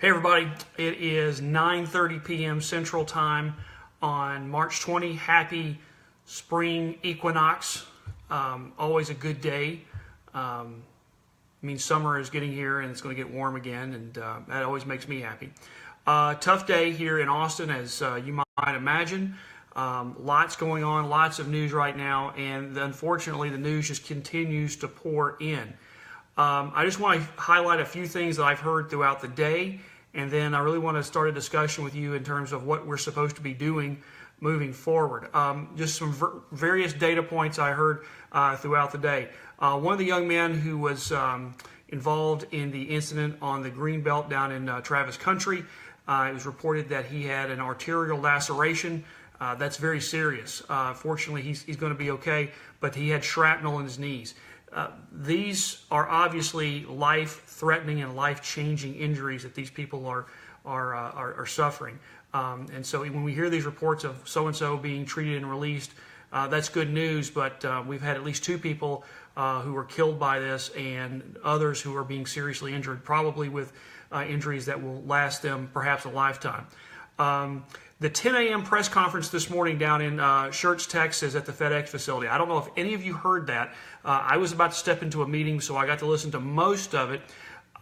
Hey everybody, it is 9:30 p.m. Central Time on March 20. Happy spring equinox. Always a good day. Means summer is getting here and it's going to get warm again, and that always makes me happy. Tough day here in Austin, as you might imagine. Lots going on, lots of news right now, and unfortunately the news just continues to pour in. I just want to highlight a few things that I've heard throughout the day, and then I really want to start a discussion with you in terms of what we're supposed to be doing moving forward. Just some various data points I heard throughout the day. One of the young men who was involved in the incident on the Greenbelt down in Travis Country, it was reported that he had an arterial laceration. That's very serious. Fortunately, he's going to be okay, but he had shrapnel in his knees. These are obviously life-threatening and life-changing injuries that these people are suffering. And so when we hear these reports of so-and-so being treated and released, that's good news, but we've had at least 2 people who were killed by this, and others who are being seriously injured, probably with injuries that will last them perhaps a lifetime. The 10 a.m. press conference this morning down in Schertz, Texas at the FedEx facility. I don't know if any of you heard that. I was about to step into a meeting, so I got to listen to most of it.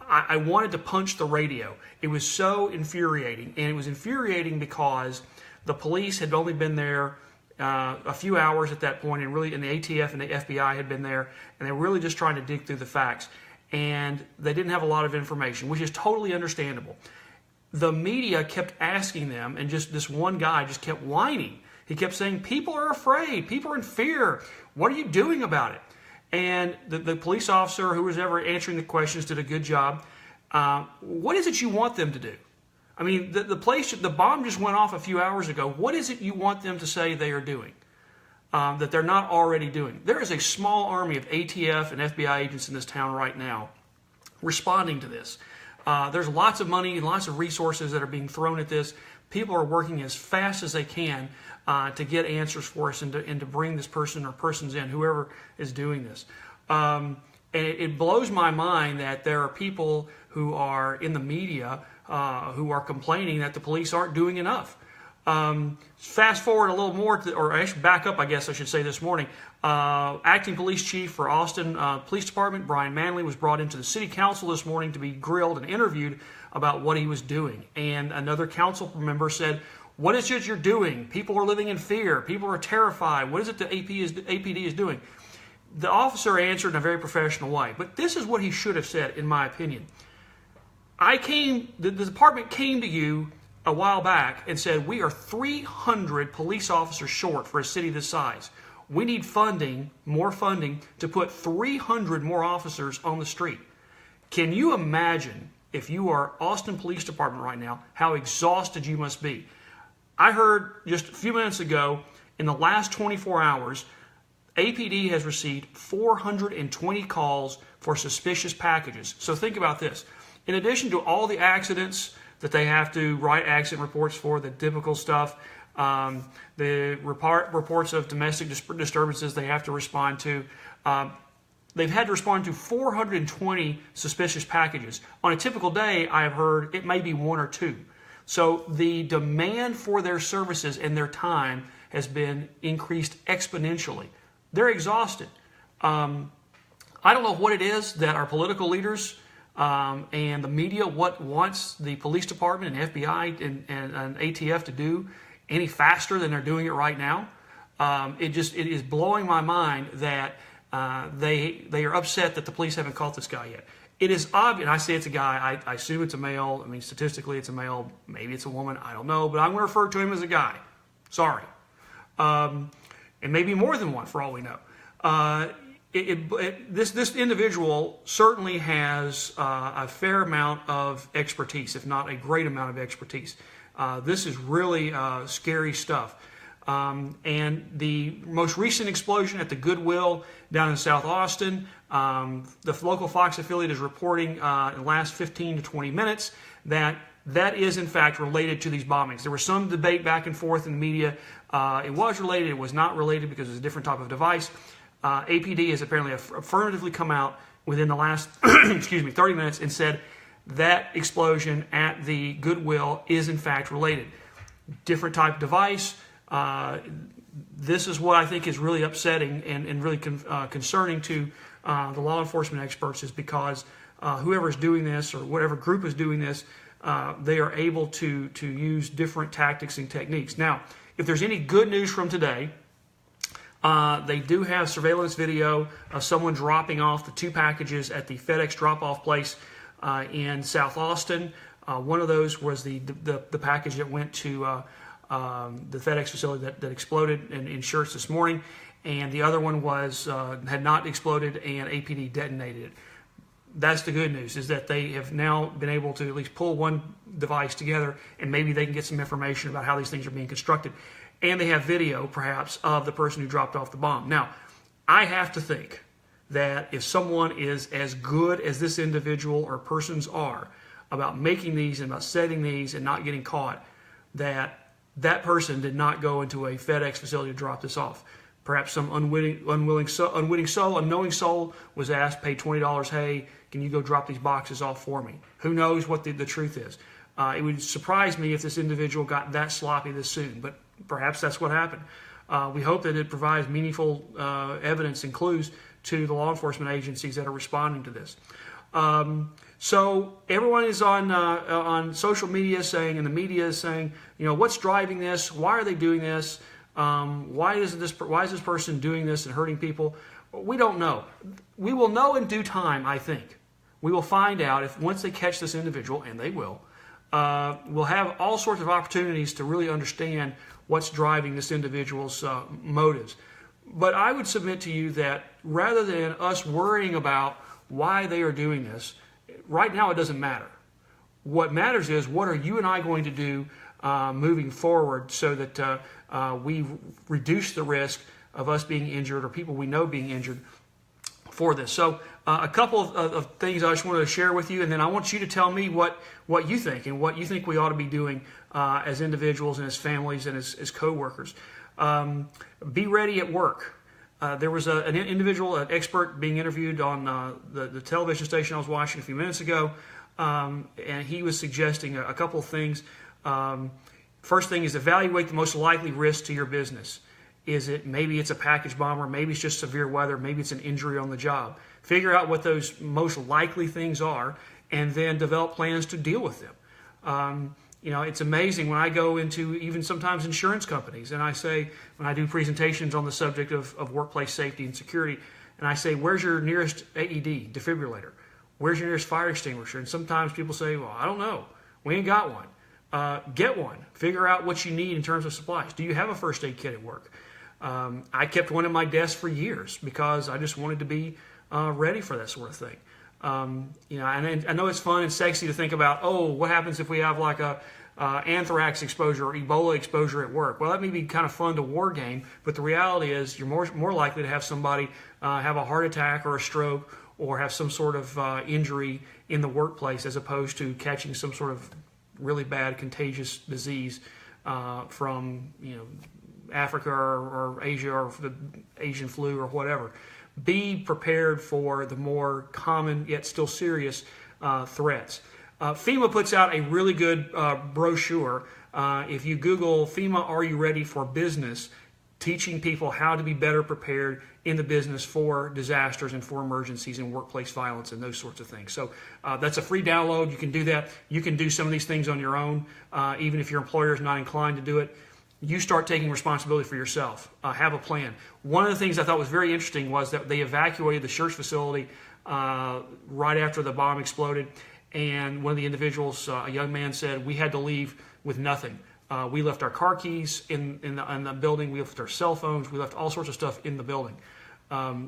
I wanted to punch the radio. It was so infuriating, and it was infuriating because the police had only been there a few hours at that point, and the ATF and the FBI had been there, and they were really just trying to dig through the facts, and they didn't have a lot of information, which is totally understandable. The media kept asking them, and just this one guy just kept whining. He kept saying, people are afraid, people are in fear. What are you doing about it? And the police officer who was ever answering the questions did a good job. What is it you want them to do? I mean, the bomb just went off a few hours ago. What is it you want them to say they are doing that they're not already doing? There is a small army of ATF and FBI agents in this town right now responding to this. There's lots of money and lots of resources that are being thrown at this. People are working as fast as they can to get answers for us and to bring this person or persons in, whoever is doing this. And it blows my mind that there are people who are in the media who are complaining that the police aren't doing enough. Fast forward a little more, or actually back up, I guess I should say, this morning. Acting Police Chief for Austin Police Department, Brian Manley, was brought into the City Council this morning to be grilled and interviewed about what he was doing. And another council member said, what is it you're doing? People are living in fear. People are terrified. What is it the APD is doing? The officer answered in a very professional way. But this is what he should have said, in my opinion. The department came to you a while back and said, we are 300 police officers short for a city this size. We need funding, more funding, to put 300 more officers on the street. Can you imagine, if you are Austin Police Department right now, how exhausted you must be? I heard just a few minutes ago, in the last 24 hours, APD has received 420 calls for suspicious packages. So think about this. In addition to all the accidents that they have to write accident reports for, the typical stuff, the reports of domestic disturbances they have to respond to, they've had to respond to 420 suspicious packages. On a typical day, I have heard it may be 1 or 2. So the demand for their services and their time has been increased exponentially. They're exhausted. I don't know what it is that our political leaders and the media wants the police department and FBI and ATF to do any faster than they're doing it right now. It is blowing my mind that they are upset that the police haven't caught this guy yet. It is obvious. I say it's a guy. I assume it's a male. I mean, statistically, it's a male. Maybe it's a woman. I don't know. But I'm going to refer to him as a guy. Sorry. And maybe more than one, for all we know. This individual certainly has a fair amount of expertise, if not a great amount of expertise. This is really scary stuff. And the most recent explosion at the Goodwill down in South Austin, the local Fox affiliate is reporting in the last 15 to 20 minutes that is in fact related to these bombings. There was some debate back and forth in the media. It was related, it was not related because it was a different type of device. APD has apparently affirmatively come out within the last 30 minutes and said that explosion at the Goodwill is in fact related. Different type of device. This is what I think is really upsetting and really concerning to the law enforcement experts, is because whoever is doing this, or whatever group is doing this, they are able to use different tactics and techniques. Now, if there's any good news from today, they do have surveillance video of someone dropping off the 2 packages at the FedEx drop-off place in South Austin. One of those was the package that went to the FedEx facility that exploded in Schertz this morning, and the other one was had not exploded, and APD detonated it. That's the good news, is that they have now been able to at least pull one device together, and maybe they can get some information about how these things are being constructed. And they have video, perhaps, of the person who dropped off the bomb. Now, I have to think that if someone is as good as this individual or persons are about making these and about setting these and not getting caught, that person did not go into a FedEx facility to drop this off. Perhaps some unknowing soul was asked, paid $20, hey, can you go drop these boxes off for me? Who knows what the truth is? It would surprise me if this individual got that sloppy this soon, but perhaps that's what happened. We hope that it provides meaningful evidence and clues to the law enforcement agencies that are responding to this. So everyone is on social media saying, and the media is saying, what's driving this? Why are they doing this? Why is this person doing this and hurting people? We don't know. We will know in due time, I think. We will find out if once they catch this individual, and they will, we'll have all sorts of opportunities to really understand what's driving this individual's motives. But I would submit to you that rather than us worrying about why they are doing this, right now it doesn't matter. What matters is, what are you and I going to do moving forward so that we reduce the risk of us being injured or people we know being injured for this. So a couple of things I just wanted to share with you, and then I want you to tell me what you think and what you think we ought to be doing as individuals and as families and as co-workers. Be ready at work. There was an individual, an expert being interviewed on the television station I was watching a few minutes ago, and he was suggesting a couple of things. First thing is, evaluate the most likely risk to your business. Maybe it's a package bomb, or maybe it's just severe weather, maybe it's an injury on the job. Figure out what those most likely things are, and then develop plans to deal with them. It's amazing when I go into even sometimes insurance companies, and I say, when I do presentations on the subject of workplace safety and security, and I say, where's your nearest AED, defibrillator? Where's your nearest fire extinguisher? And sometimes people say, well, I don't know. We ain't got one. Get one. Figure out what you need in terms of supplies. Do you have a first aid kit at work? I kept one in my desk for years because I just wanted to be ready for that sort of thing. And I know it's fun and sexy to think about, what happens if we have like a anthrax exposure or Ebola exposure at work? Well, that may be kind of fun to war game, but the reality is you're more likely to have somebody have a heart attack or a stroke or have some sort of injury in the workplace, as opposed to catching some sort of really bad contagious disease from Africa or Asia, or the Asian flu or whatever. Be prepared for the more common yet still serious threats. FEMA puts out a really good brochure. If you Google FEMA, Are You Ready for Business?, teaching people how to be better prepared in the business for disasters and for emergencies and workplace violence and those sorts of things. So that's a free download. You can do that. You can do some of these things on your own, even if your employer is not inclined to do it. You start taking responsibility for yourself. Have a plan. One of the things I thought was very interesting was that they evacuated the Schertz facility right after the bomb exploded, and one of the individuals, a young man, said, we had to leave with nothing. We left our car keys in the building. We left our cell phones. We left all sorts of stuff in the building.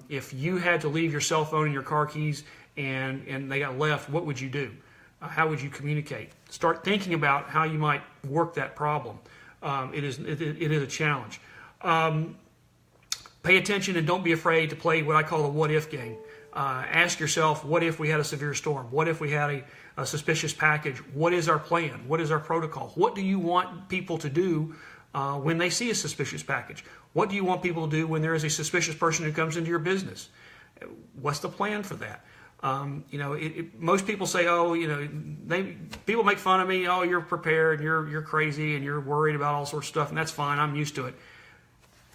If you had to leave your cell phone and your car keys and they got left, what would you do? How would you communicate? Start thinking about how you might work that problem. It is a challenge. Pay attention and don't be afraid to play what I call the what-if game. Ask yourself, what if we had a severe storm? What if we had a suspicious package? What is our plan? What is our protocol? What do you want people to do when they see a suspicious package? What do you want people to do when there is a suspicious person who comes into your business? What's the plan for that? Most people say, oh, people make fun of me. Oh, you're prepared, you're crazy, and you're worried about all sorts of stuff, and that's fine. I'm used to it.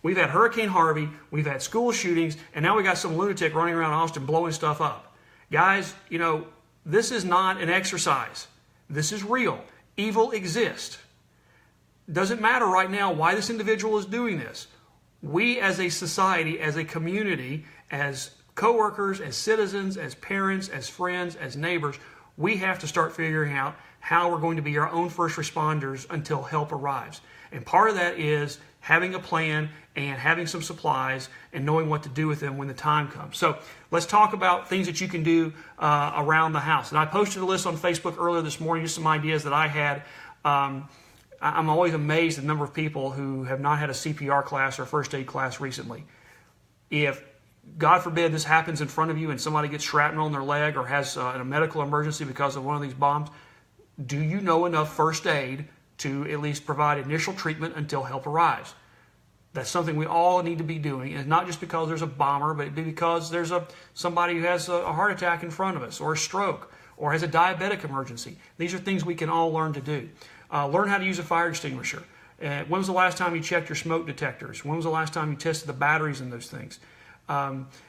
We've had Hurricane Harvey, we've had school shootings, and now we got some lunatic running around Austin blowing stuff up. Guys, this is not an exercise. This is real. Evil exists. Doesn't matter right now why this individual is doing this. We as a society, as a community, as coworkers, as citizens, as parents, as friends, as neighbors, we have to start figuring out how we're going to be our own first responders until help arrives. And part of that is having a plan and having some supplies and knowing what to do with them when the time comes. So let's talk about things that you can do around the house. And I posted a list on Facebook earlier this morning, just some ideas that I had. I'm always amazed at the number of people who have not had a CPR class or first aid class recently. If, God forbid, this happens in front of you and somebody gets shrapnel in their leg or has a medical emergency because of one of these bombs, do you know enough first aid to at least provide initial treatment until help arrives? That's something we all need to be doing, and not just because there's a bomber, but because there's somebody who has a heart attack in front of us, or a stroke, or has a diabetic emergency. These are things we can all learn to do. Learn how to use a fire extinguisher. When was the last time you checked your smoke detectors? When was the last time you tested the batteries in those things?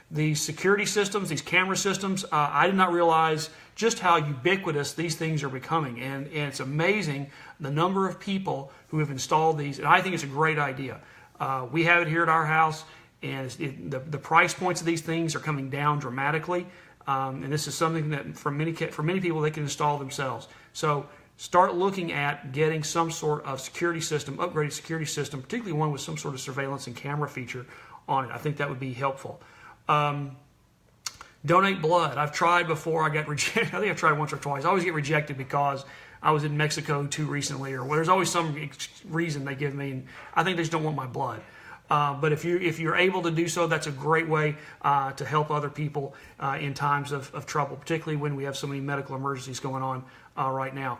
These security systems, these camera systems, I did not realize just how ubiquitous these things are becoming. And it's amazing the number of people who have installed these, and I think it's a great idea. We have it here at our house, and the price points of these things are coming down dramatically. And this is something that for many people they can install themselves. So start looking at getting some sort of security system, upgraded security system, particularly one with some sort of surveillance and camera feature on it. I think that would be helpful. Donate blood. I've tried before. I got rejected. I think I've tried once or twice. I always get rejected because I was in Mexico too recently, or there's always some reason they give me, and I think they just don't want my blood. But if you're able to do so, that's a great way to help other people in times of trouble, particularly when we have so many medical emergencies going on right now.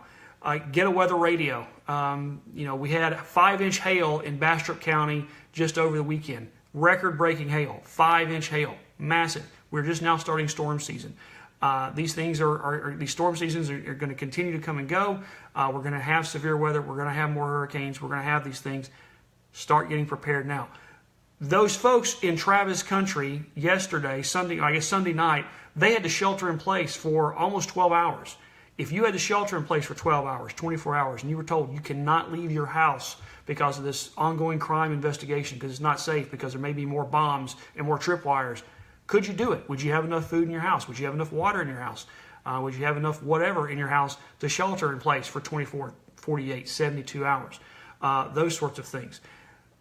Get a weather radio. We had 5-inch hail in Bastrop County just over the weekend. Record-breaking hail, 5-inch hail, massive. We're just now starting storm season. These storm seasons are going to continue to come and go. We're going to have severe weather. We're going to have more hurricanes. We're going to have these things. Start getting prepared now. Those folks in Travis Country yesterday, Sunday night, they had to shelter in place for almost 12 hours. If you had to shelter in place for 12 hours, 24 hours, and you were told you cannot leave your house because of this ongoing crime investigation, because it's not safe, because there may be more bombs and more tripwires, could you do it? Would you have enough food in your house? Would you have enough water in your house? Would you have enough whatever in your house to shelter in place for 24, 48, 72 hours? Those sorts of things.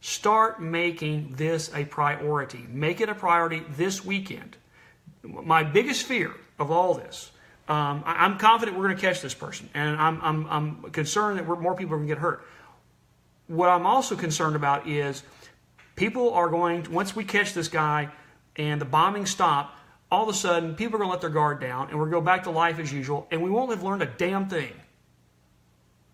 Start making this a priority. Make it a priority this weekend. My biggest fear of all this, I'm confident we're going to catch this person, and I'm concerned that more people are going to get hurt. What I'm also concerned about is people are going to, once we catch this guy and the bombing stop, all of a sudden people are going to let their guard down and we're going to go back to life as usual, and we won't have learned a damn thing.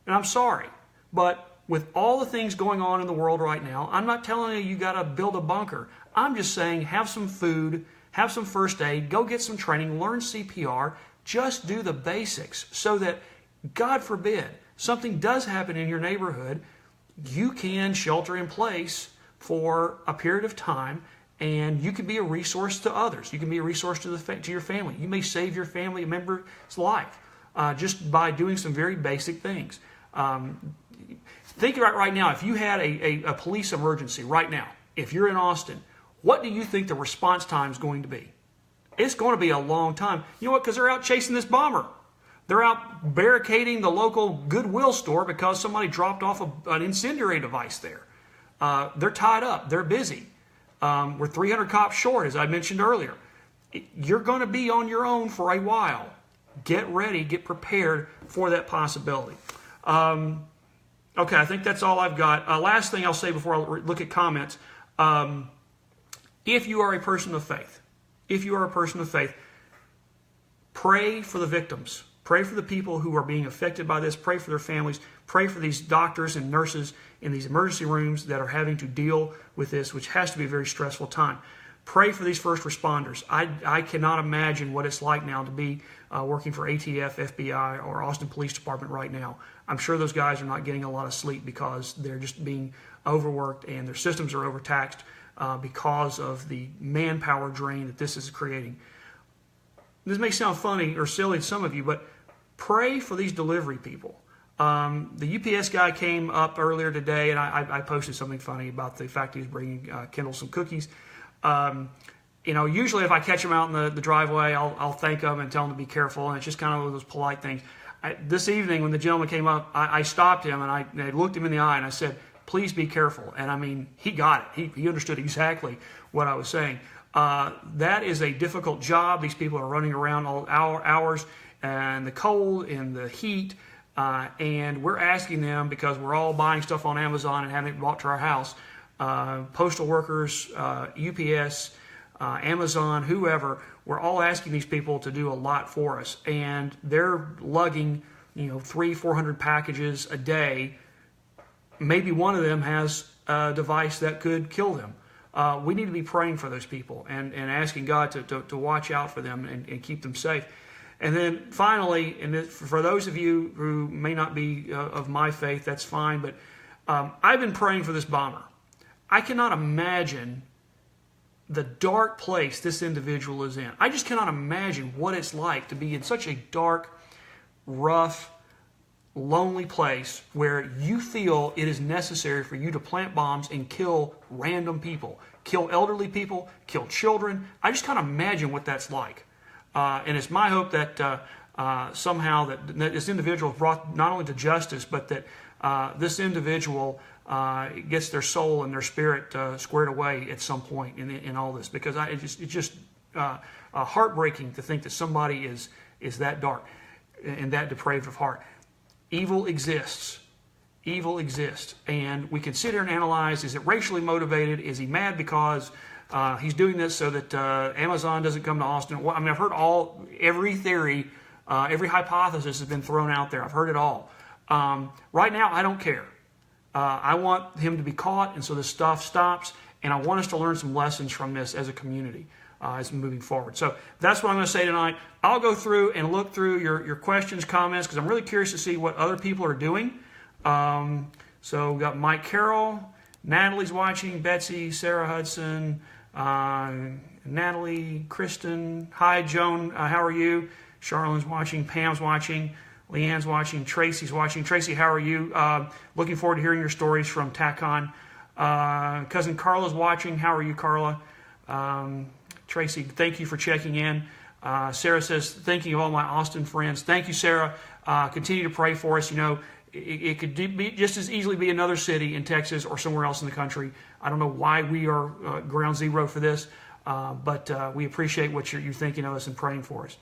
And I'm sorry, but with all the things going on in the world right now, I'm not telling you got to build a bunker. I'm just saying have some food, have some first aid, go get some training, learn CPR, just do the basics so that, God forbid, something does happen in your neighborhood, you can shelter in place for a period of time, and you can be a resource to others. You can be a resource to your family. You may save your family member's life just by doing some very basic things. Think about right now, if you had a police emergency right now, if you're in Austin, what do you think the response time is going to be? It's going to be a long time. You know what? Because they're out chasing this bomber. They're out barricading the local Goodwill store because somebody dropped off an incendiary device there. They're tied up. They're busy. We're 300 cops short, as I mentioned earlier. You're going to be on your own for a while. Get ready. Get prepared for that possibility. Okay, I think that's all I've got. Last thing I'll say before I look at comments. If you are a person of faith, pray for the victims. Pray for the people who are being affected by this. Pray for their families. Pray for these doctors and nurses in these emergency rooms that are having to deal with this, which has to be a very stressful time. pray for these first responders. I cannot imagine what it's like now to be working for ATF, FBI, or Austin Police Department right now. I'm sure those guys are not getting a lot of sleep because they're just being overworked and their systems are overtaxed because of the manpower drain that this is creating. This may sound funny or silly to some of you, but pray for these delivery people. The UPS guy came up earlier today, and I posted something funny about the fact he was bringing Kendall some cookies. Usually if I catch him out in the driveway, I'll thank him and tell him to be careful, and it's just kind of one of those polite things. This evening, when the gentleman came up, I stopped him, and I looked him in the eye, and I said, please be careful. And I mean, he got it. He understood exactly what I was saying. That is a difficult job. These people are running around all hours, and the cold and the heat, and we're asking them, because we're all buying stuff on Amazon and having it brought to our house, postal workers, UPS, Amazon, whoever, we're all asking these people to do a lot for us, and they're lugging 300-400 packages a day. Maybe one of them has a device that could kill them. We need to be praying for those people and asking God to watch out for them and keep them safe. And then finally, and for those of you who may not be of my faith, that's fine, but I've been praying for this bomber. I cannot imagine the dark place this individual is in. I just cannot imagine what it's like to be in such a dark, rough, lonely place where you feel it is necessary for you to plant bombs and kill random people, kill elderly people, kill children. I just can't imagine what that's like. And it's my hope that somehow that this individual is brought not only to justice, but that this individual gets their soul and their spirit squared away at some point in all this, because it's just heartbreaking to think that somebody is that dark and that depraved of heart. Evil exists. Evil exists, and we can sit here and analyze: is it racially motivated? Is he mad because he's doing this so that Amazon doesn't come to Austin? Well, I mean, I've heard every theory, every hypothesis has been thrown out there. I've heard it all. Right now, I don't care. I want him to be caught, and so this stuff stops, and I want us to learn some lessons from this as a community as moving forward. So that's what I'm going to say tonight. I'll go through and look through your questions, comments, because I'm really curious to see what other people are doing. So we've got Mike Carroll, Natalie's watching, Betsy, Sarah Hudson, Natalie, Kristen, hi Joan, how are you? Charlene's watching, Pam's watching, Leanne's watching, Tracy's watching. Tracy, how are you? Looking forward to hearing your stories from TACON. Cousin Carla's watching. How are you, Carla? Tracy, thank you for checking in. Sarah says, thinking of all my Austin friends. Thank you, Sarah. Continue to pray for us. It could be just as easily be another city in Texas or somewhere else in the country. I don't know why we are ground zero for this, but we appreciate what you're thinking of us and praying for us.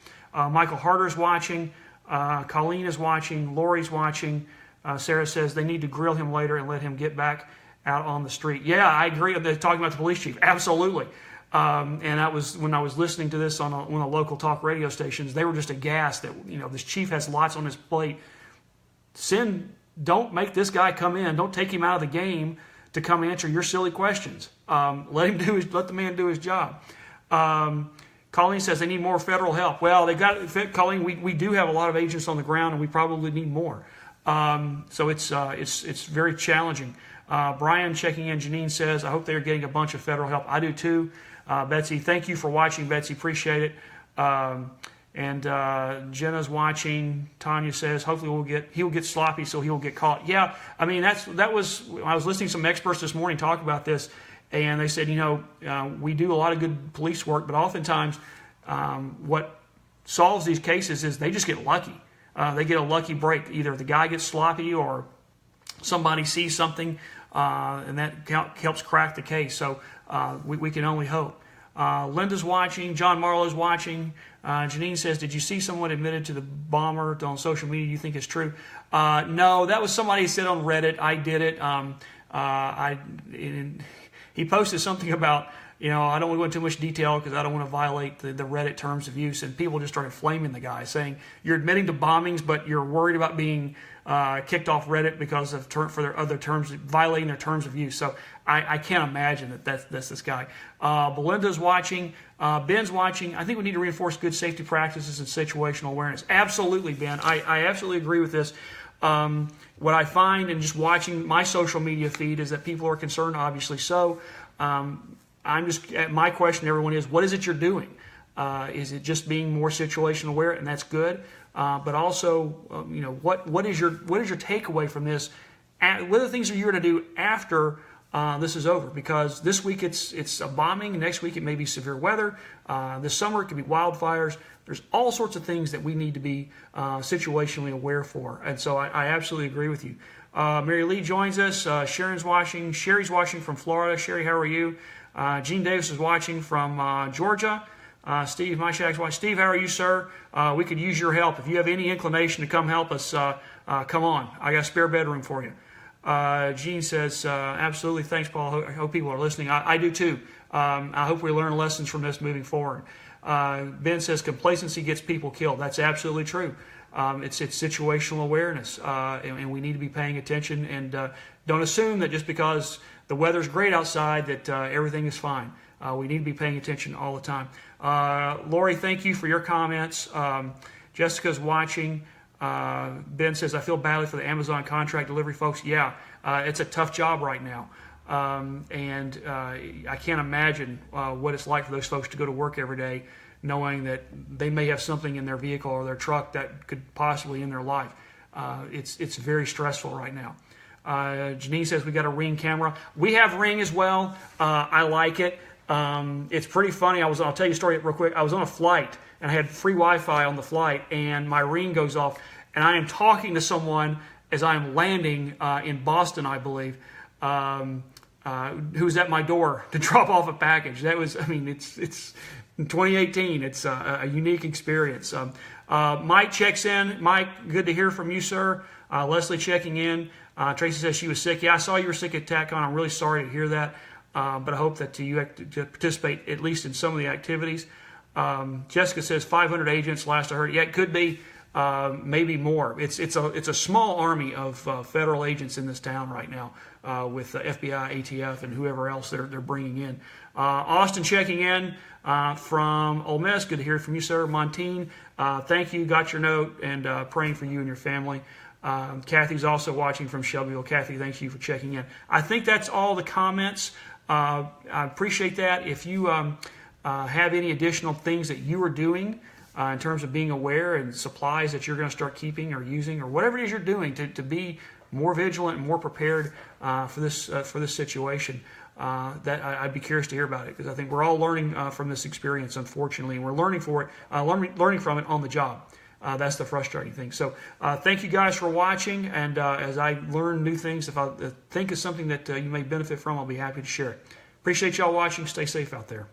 Michael Harder's watching. Colleen is watching. Lori's watching. Sarah says they need to grill him later and let him get back out on the street. Yeah, I agree. They're talking about the police chief. Absolutely. And that was when I was listening to this on one of the local talk radio stations. They were just aghast that this chief has lots on his plate. Don't make this guy come in. Don't take him out of the game to come answer your silly questions. Let the man do his job. Colleen says they need more federal help. Well, Colleen, we do have a lot of agents on the ground, and we probably need more. So it's very challenging. Brian checking in. Janine says, I hope they're getting a bunch of federal help. I do too. Betsy, thank you for watching. Betsy, appreciate it. And Jenna's watching. Tanya says, hopefully he'll get sloppy so he'll get caught. Yeah, I mean I was listening to some experts this morning talk about this, and they said, we do a lot of good police work, but oftentimes what solves these cases is they just get lucky. They get a lucky break. Either the guy gets sloppy or somebody sees something, and that helps crack the case. So we can only hope. Linda's watching. John Marlowe's watching. Janine says, did you see someone admitted to the bomber on social media? You think it's true? No, that was somebody who said on Reddit. I did it. He posted something about I don't want to go into too much detail because I don't want to violate the Reddit terms of use. And people just started flaming the guy, saying you're admitting to bombings, but you're worried about being kicked off Reddit because of for their other terms, violating their terms of use. So I can't imagine that's this guy. Belinda's watching. Ben's watching. I think we need to reinforce good safety practices and situational awareness. Absolutely, Ben. I absolutely agree with this. What I find in just watching my social media feed is that people are concerned, obviously so. My question to everyone is, what is it you're doing? Is it just being more situational aware, and that's good? But also, what is your takeaway from this? What are the things that you're going to do after this is over? Because this week it's a bombing. Next week it may be severe weather. This summer it could be wildfires. There's all sorts of things that we need to be situationally aware for. And so I absolutely agree with you. Mary Lee joins us. Sharon's watching. Sherry's watching from Florida. Sherry, how are you? Gene Davis is watching from Georgia. Steve Myshak's watching. Steve, how are you, sir? We could use your help. If you have any inclination to come help us, come on. I got a spare bedroom for you. Gene says, absolutely. Thanks, Paul. I hope people are listening. I do too. I hope we learn lessons from this moving forward. Ben says, complacency gets people killed. That's absolutely true. It's situational awareness, and we need to be paying attention, and don't assume that just because the weather's great outside that everything is fine. We need to be paying attention all the time. Lori, thank you for your comments. Jessica's watching. Ben says, I feel badly for the Amazon contract delivery folks. Yeah, it's a tough job right now. And I can't imagine what it's like for those folks to go to work every day knowing that they may have something in their vehicle or their truck that could possibly end their life. It's very stressful right now. Janine says we got a Ring camera. We have Ring as well. I like it. It's pretty funny. I'll tell you a story real quick. I was on a flight and I had free Wi-Fi on the flight, and my Ring goes off, and I am talking to someone as I am landing in Boston, I believe, who's at my door to drop off a package. That was, it's 2018. It's a unique experience. Mike checks in. Mike, good to hear from you, sir. Leslie checking in. Tracy says she was sick. Yeah, I saw you were sick at TACCON. I'm really sorry to hear that, but I hope that you participate at least in some of the activities. Jessica says 500 agents last I heard. Yeah, it could be. Maybe more. It's a small army of federal agents in this town right now with FBI, ATF, and whoever else they're bringing in. Austin checking in from Ole Miss. Good to hear from you, sir. Montine, thank you. Got your note, and praying for you and your family. Kathy's also watching from Shelbyville. Kathy, thank you for checking in. I think that's all the comments. I appreciate that. If you have any additional things that you are doing in terms of being aware and supplies that you're going to start keeping or using or whatever it is you're doing to be more vigilant and more prepared for this situation, that I'd be curious to hear about it, because I think we're all learning from this experience, unfortunately, and we're learning from it on the job. That's the frustrating thing. So thank you guys for watching, and as I learn new things, if I think of something that you may benefit from, I'll be happy to share it. Appreciate y'all watching. Stay safe out there.